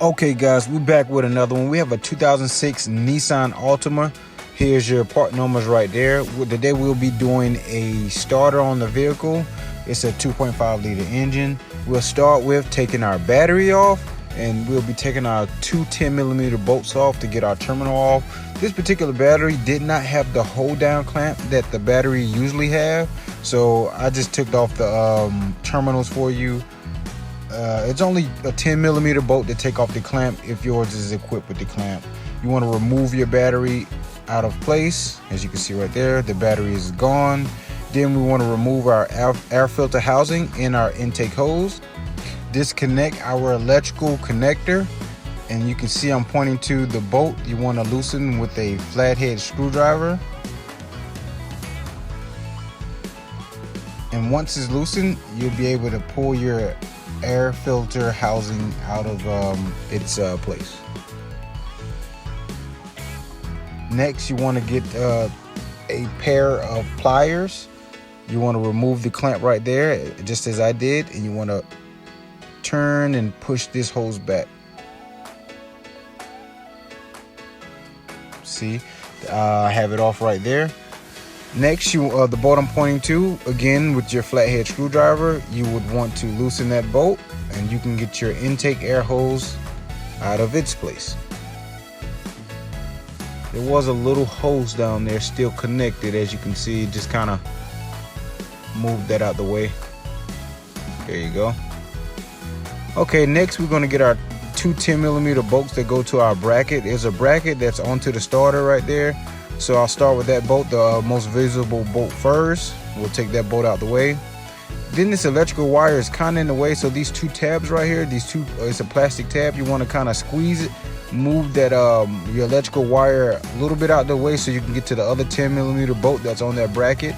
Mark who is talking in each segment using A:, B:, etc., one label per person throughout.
A: Okay guys, we're back with another one. We have a 2006 Nissan Altima. Here's your part numbers right there. Today we'll be doing a starter on the vehicle. It's a 2.5 liter engine. We'll start with taking our battery off, and we'll be taking our two 10mm bolts off to get our terminal off. This particular battery did not have the hold down clamp that the battery usually have, so I just took off the terminals for you. It's only a 10mm bolt to take off the clamp if yours is equipped with the clamp. You want to remove your battery out of place. As you can see right there, the battery is gone. Then we want to remove our air filter housing and our intake hose. Disconnect our electrical connector, and you can see I'm pointing to the bolt you want to loosen with a flathead screwdriver. And once it's loosened, you'll be able to pull your air filter housing out of its place. Next, you want to get a pair of pliers. You want to remove the clamp right there, just as I did, and you want to turn and push this hose back. See, I have it off right there. Next, the bolt I'm pointing to, again with your flathead screwdriver, you would want to loosen that bolt, and you can get your intake air hose out of its place. There was a little hose down there still connected, as you can see. Just kind of move that out the way. There you go. Okay, next we're going to get our two 10mm bolts that go to our bracket. There's a bracket that's onto the starter right there. So I'll start with that bolt, the most visible bolt first. We'll take that bolt out the way. Then this electrical wire is kind of in the way, so these two tabs right here, it's a plastic tab. You want to kind of squeeze it, move that your electrical wire a little bit out the way so you can get to the other 10mm bolt that's on that bracket.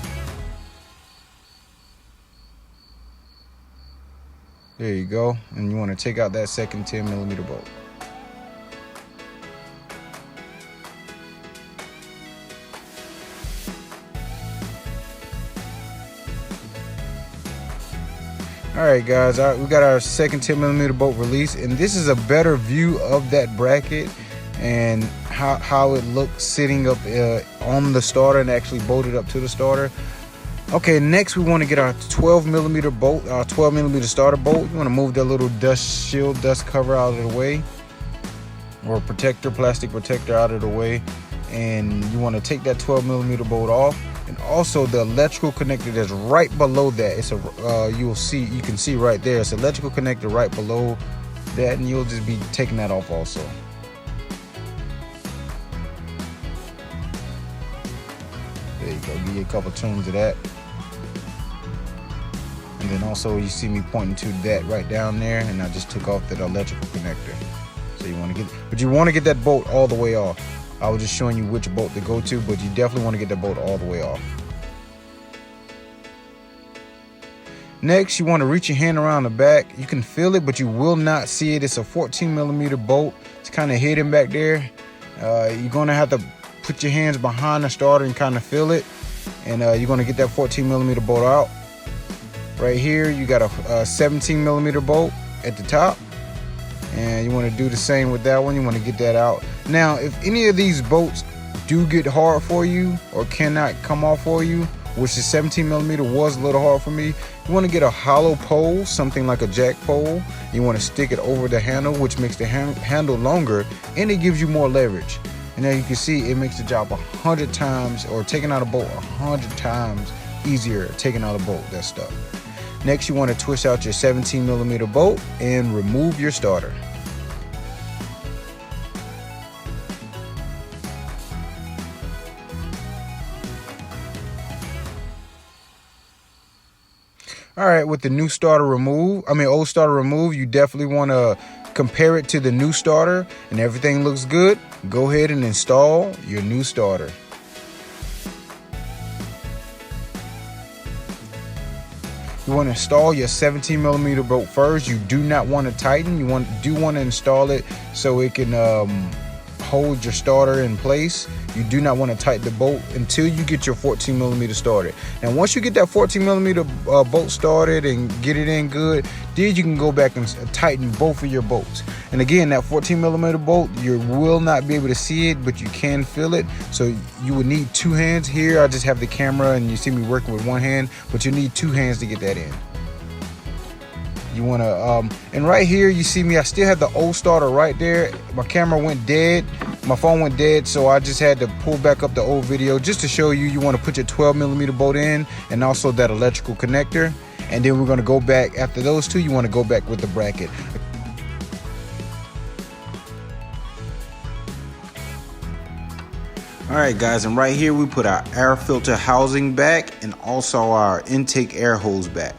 A: There you go. And you want to take out that second 10mm bolt. Alright guys, we got our second 10mm bolt release, and this is a better view of that bracket and how it looks sitting up on the starter and actually bolted up to the starter. Okay, next we want to get our 12mm bolt, our 12mm starter bolt. You want to move that little dust shield, dust cover out of the way, or protector, plastic protector out of the way, and you want to take that 12mm bolt off. And also the electrical connector that's right below that. It's a you can see right there. It's electrical connector right below that, and you'll just be taking that off also. There you go. Give you a couple turns of that. And then also you see me pointing to that right down there, and I just took off that electrical connector. So you want to get that bolt all the way off. I was just showing you which bolt to go to, but you definitely want to get that bolt all the way off. Next, you want to reach your hand around the back. You can feel it, but you will not see it. It's a 14mm bolt. It's kind of hidden back there. You're going to have to put your hands behind the starter and kind of feel it. And you're going to get that 14mm bolt out. Right here, you got a 17mm bolt at the top. And you want to do the same with that one. You want to get that out. Now, if any of these bolts do get hard for you or cannot come off for you, which the 17mm was a little hard for me, you want to get a hollow pole, something like a jack pole. You want to stick it over the handle, which makes the handle longer, and it gives you more leverage. And as you can see, it makes the job 100 times, or taking out a bolt 100 times easier, taking out a bolt that's stuck. Next, you want to twist out your 17mm bolt and remove your starter. All right, with the old starter removed, you definitely want to compare it to the new starter, and everything looks good. Go ahead and install your new starter. You want to install your 17mm bolt first. You do not want to tighten. You do want to install it so it can hold your starter in place. You do not want to tighten the bolt until you get your 14mm started. And once you get that 14mm bolt started and get it in good, then you can go back and tighten both of your bolts. And again, that 14mm bolt, you will not be able to see it, but you can feel it. So you would need 2 hands. Here I just have the camera and you see me working with 1 hand, but you need 2 hands to get that in. You want to and right here you see me, I still have the old starter right there. My camera went dead, my phone went dead, so I just had to pull back up the old video just to show you. You want to put your 12mm bolt in, and also that electrical connector, and then we're going to go back after those two. You want to go back with the bracket. All right guys, and right here we put our air filter housing back and also our intake air hose back.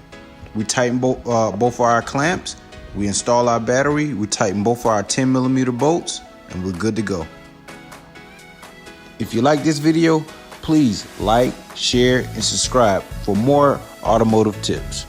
A: We tighten both of our clamps, we install our battery, we tighten both of our 10mm bolts, and we're good to go. If you like this video, please like, share, and subscribe for more automotive tips.